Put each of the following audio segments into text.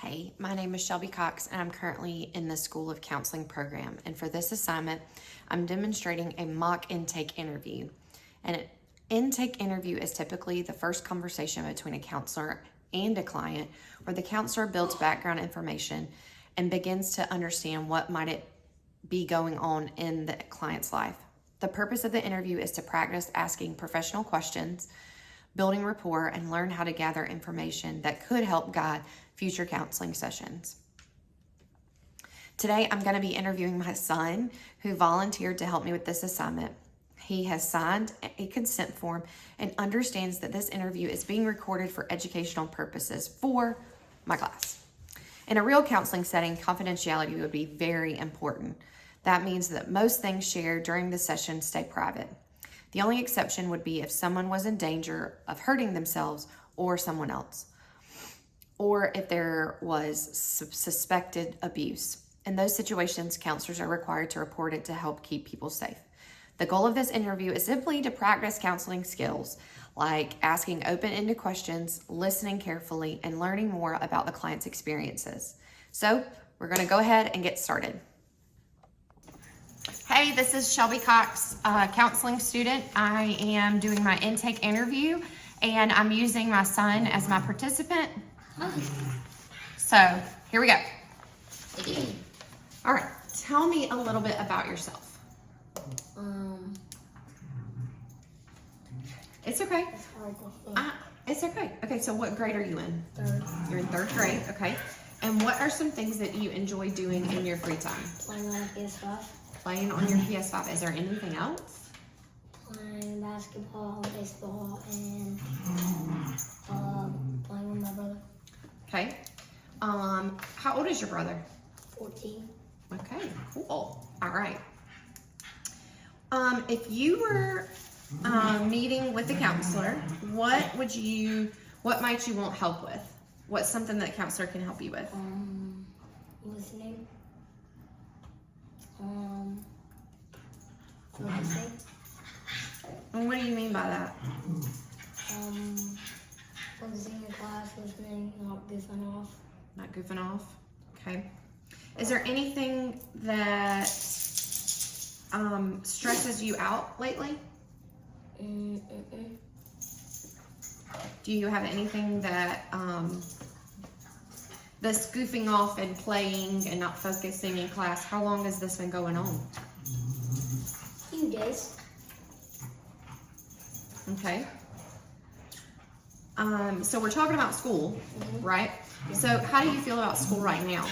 Hey, my name is Shelby Cox and I'm currently in the School of Counseling program. And for this assignment, I'm demonstrating a mock intake interview. And an intake interview is typically the first conversation between a counselor and a client where the counselor builds background information and begins to understand what might be going on in the client's life. The purpose of the interview is to practice asking professional questions, building rapport, and learn how to gather information that could help guide future counseling sessions. Today, I'm going to be interviewing my son, who volunteered to help me with this assignment. He has signed a consent form and understands that this interview is being recorded for educational purposes for my class. In a real counseling setting, confidentiality would be very important. That means that most things shared during the session stay private. The only exception would be if someone was in danger of hurting themselves or someone else, or if there was suspected abuse. In those situations, counselors are required to report it to help keep people safe. The goal of this interview is simply to practice counseling skills, like asking open-ended questions, listening carefully, and learning more about the client's experiences. So we're going to go ahead and get started. Hey, this is Shelby Cox, counseling student. I am doing my intake interview and I'm using my son as my participant. So here we go. All right, tell me a little bit about yourself. It's okay. It's okay. Okay, so what grade are you in? Third. You're in third grade, okay. And what are some things that you enjoy doing in your free time? Playing on PS5. Playing on your PS5. Is there anything else? Playing basketball, baseball, and playing with my brother. Okay. How old is your brother? 14. Okay, cool. All right. If you were meeting with the counselor, what might you want help with? What's something that a counselor can help you with? Listening. Focusing. And what do you mean by that? Focusing in class, listening, not goofing off. Not goofing off. Okay. Is there anything that stresses you out lately? Do you have anything that this goofing off and playing and not focusing in class, how long has this been going on? Few days. Okay. So we're talking about school, right? So how do you feel about school right now?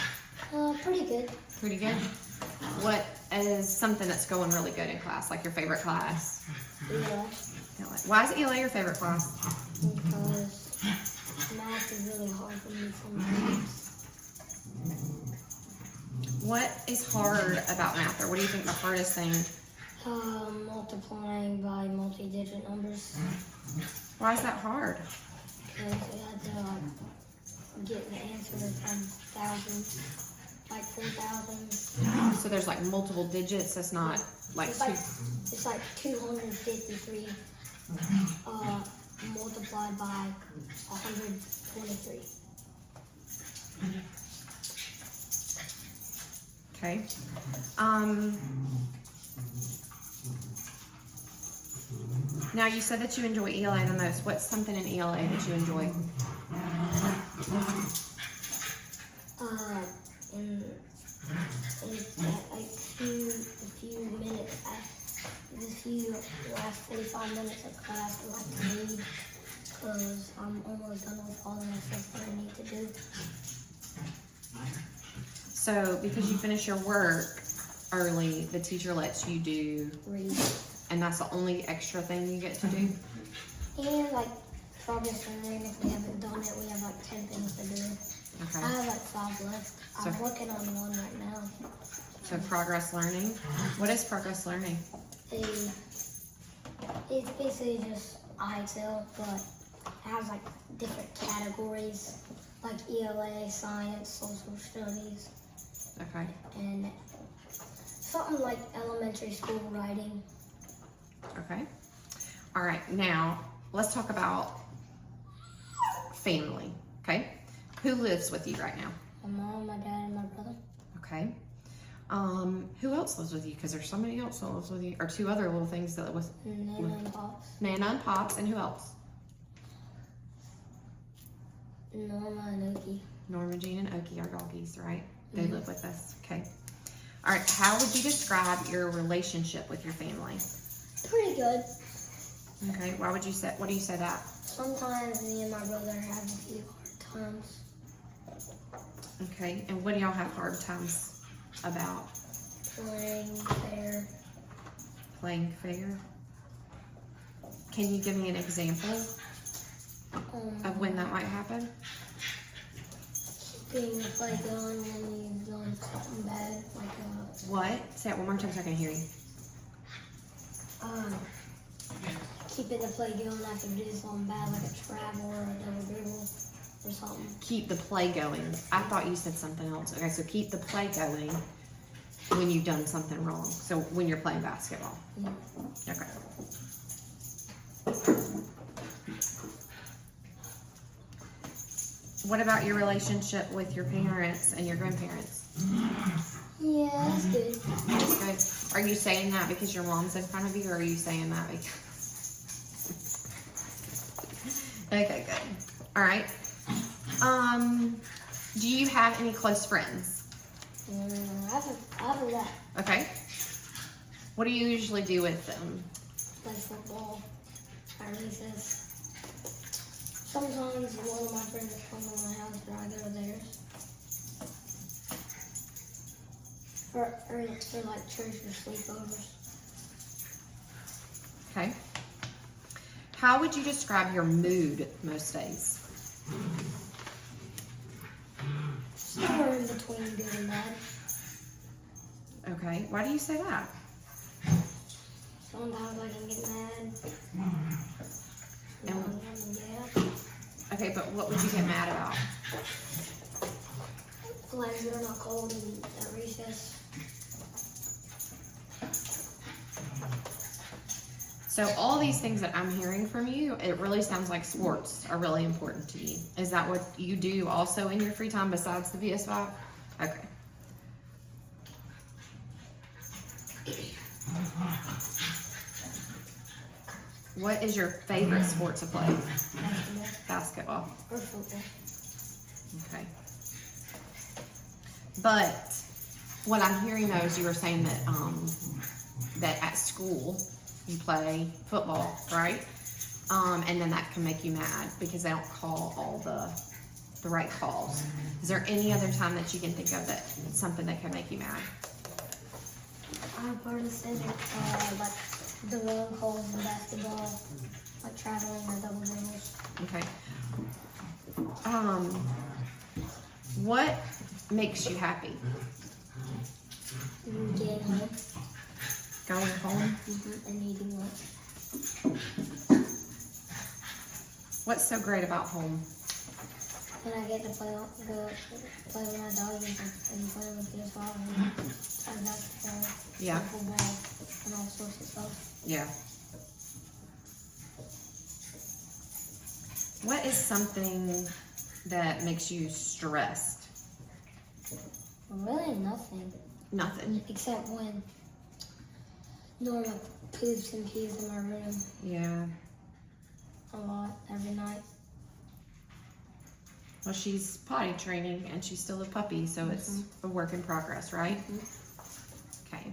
Pretty good. Pretty good? What is something that's going really good in class, like your favorite class? Yeah. Why is ELA your favorite class? Because math is really hard for me sometimes. What is hard about math, or what do you think the hardest thing? Multiplying by multi-digit numbers. Why is that hard? Because we had to get the answer from thousands, like 4,000. So there's like multiple digits. That's not like It's like 253 multiplied by 123. Okay. Now you said that you enjoy ELA the most. What's something in ELA that you enjoy? In the last 45 minutes of class, I like to read because I'm almost done with all the stuff that I need to do. So because you finish your work early, the teacher lets you do Read. And that's the only extra thing you get to do? And like progress learning, if we haven't done it, we have like 10 things to do. Okay. I have like 5 left. I'm working on one right now. So progress learning. What is progress learning? It's basically just IXL, but it has like different categories, like ELA, science, social studies, Okay. and something like elementary school writing. Okay. All right. Now let's talk about family. Okay. Who lives with you right now? My mom, my dad, and my brother. Okay. Who else lives with you? Because there's somebody else that lives with you, or two other little things that live with Nana and Pops. Nana and Pops, and who else? Norma and Oki. Norma, Jean, and Oki are doggies, right? They live with us. Okay. All right. How would you describe your relationship with your family? Pretty good. Okay. Why would you say? What do you say that? Sometimes me and my brother have a few hard times. Okay. And what do y'all have hard times about? Playing fair. Playing fair. Can you give me an example of when that might happen? Keeping the play going when you've done something bad, like What? Say it one more time so I can hear you. keeping the play going after doing something bad, like a travel or a double dribble or something. Keep the play going. I thought you said something else. Okay, so keep the play going when you've done something wrong. So when you're playing basketball. Yeah. Okay. What about your relationship with your parents and your grandparents? Yeah, that's good. That's good. Are you saying that because your mom's in front of you, or are you saying that because... Okay, good. All right. Do you have any close friends? I have a lot. Okay. What do you usually do with them? Play football at recess. Sometimes one of my friends come to my house and I go to theirs. For like church or sleepovers. Okay. How would you describe your mood most days? Somewhere in between good and bad. Okay. Why do you say that? Sometimes I can get mad. And- Yeah. Okay, but what would you get mad about? Flags that are not cold at recess. So all these things that I'm hearing from you, it really sounds like sports are really important to you. Is that what you do also in your free time besides the VS5? Okay. What is your favorite sport to play? Basketball Basketball. or football. Okay. But what I'm hearing though is you were saying that that at school you play football, right? And then that can make you mad because they don't call all the right calls. Is there any other time that you can think of that it's something that can make you mad? I've already said it, like the wrong calls in basketball, like traveling or double dribbles. Okay. What makes you happy? Getting home Going home? and eating lunch. What's so great about home? When I get to play with my dog and play with PS5 and basketball, Yeah. football, and all sorts of stuff. Yeah. What is something that makes you stressed? Really nothing, Nothing. except when Norma poops and pees in my room Yeah. a lot every night. Well, she's potty training and she's still a puppy, so it's a work in progress, right? Okay.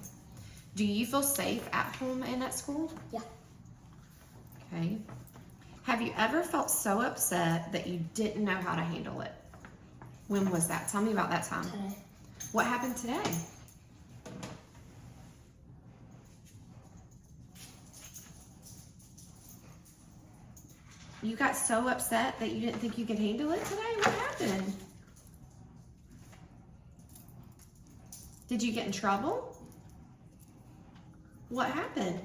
Do you feel safe at home and at school? Yeah. Okay. Have you ever felt so upset that you didn't know how to handle it? When was that? Tell me about that time. Today. What happened today? You got so upset that you didn't think you could handle it today? What happened? Did you get in trouble? What happened?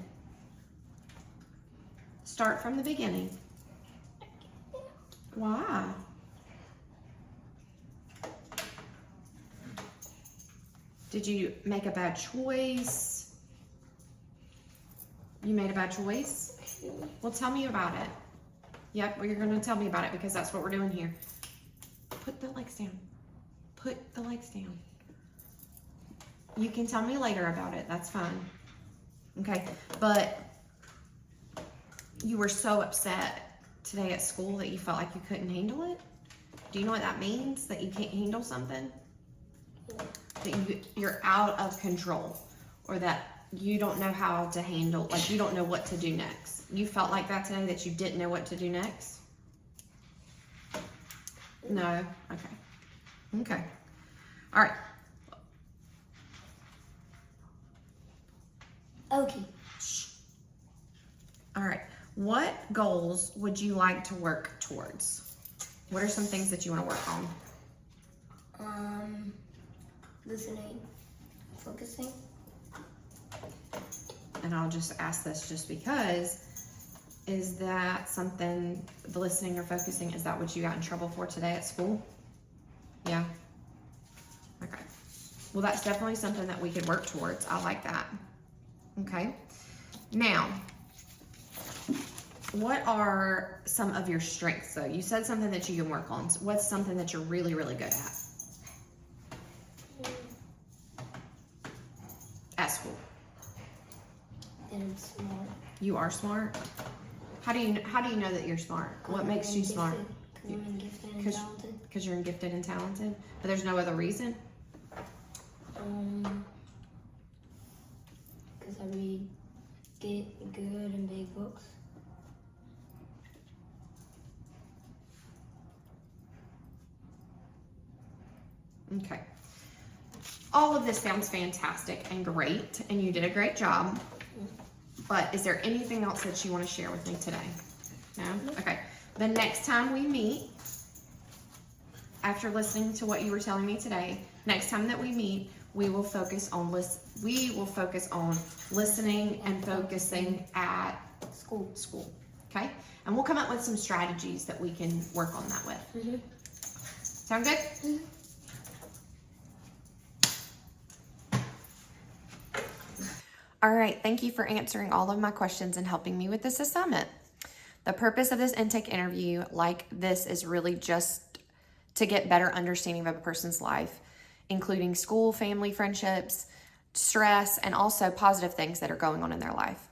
Start from the beginning. Why? Did you make a bad choice? You made a bad choice? Well, tell me about it. Yep, well, you're going to tell me about it because that's what we're doing here. Put the legs down. Put the legs down. You can tell me later about it. That's fine. Okay, but you were so upset today at school that you felt like you couldn't handle it. Do you know what that means? That you can't handle something? That you're out of control, or that you don't know how to handle, like you don't know what to do next. You felt like that today, that you didn't know what to do next? No? Okay. Okay. All right. Okay. All right. What goals would you like to work towards? What are some things that you want to work on? Listening, focusing. And I'll just ask this just because, is that something, the listening or focusing, is that what you got in trouble for today at school? Yeah? Okay. Well, that's definitely something that we could work towards. I like that. Okay. Now, what are some of your strengths, though? You said something that you can work on. So what's something that you're really, really good at school? That I'm smart. You are smart? How do you know that you're smart? What makes you smart? Because I'm gifted and talented. Because you're gifted and talented? But there's no other reason? Because I read good and big books. Okay. All of this sounds fantastic and great, and you did a great job. But is there anything else that you want to share with me today? No? Okay. The next time we meet, after listening to what you were telling me today, next time that we meet, we will focus on listening and focusing at school. Okay? And we'll come up with some strategies that we can work on that with. Sound good? All right, thank you for answering all of my questions and helping me with this assignment. The purpose of this intake interview like this is really just to get better understanding of a person's life, including school, family, friendships, stress, and also positive things that are going on in their life.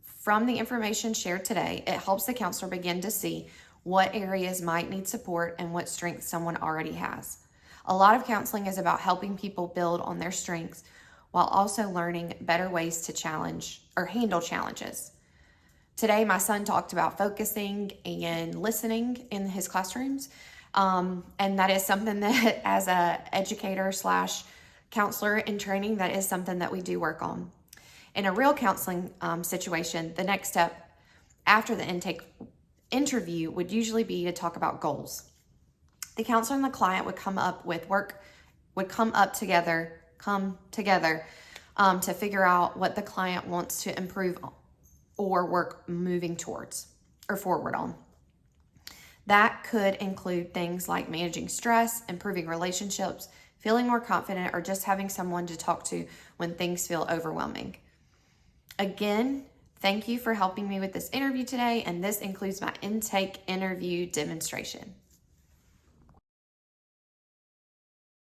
From the information shared today, it helps the counselor begin to see what areas might need support and what strengths someone already has. A lot of counseling is about helping people build on their strengths while also learning better ways to challenge or handle challenges. Today, my son talked about focusing and listening in his classrooms. And that is something that as a educator / counselor in training, that is something that we do work on. In a real counseling situation, the next step after the intake interview would usually be to talk about goals. The counselor and the client would come together to figure out what the client wants to improve or work moving towards or forward on. That could include things like managing stress, improving relationships, feeling more confident, or just having someone to talk to when things feel overwhelming. Again, thank you for helping me with this interview today, and this includes my intake interview demonstration.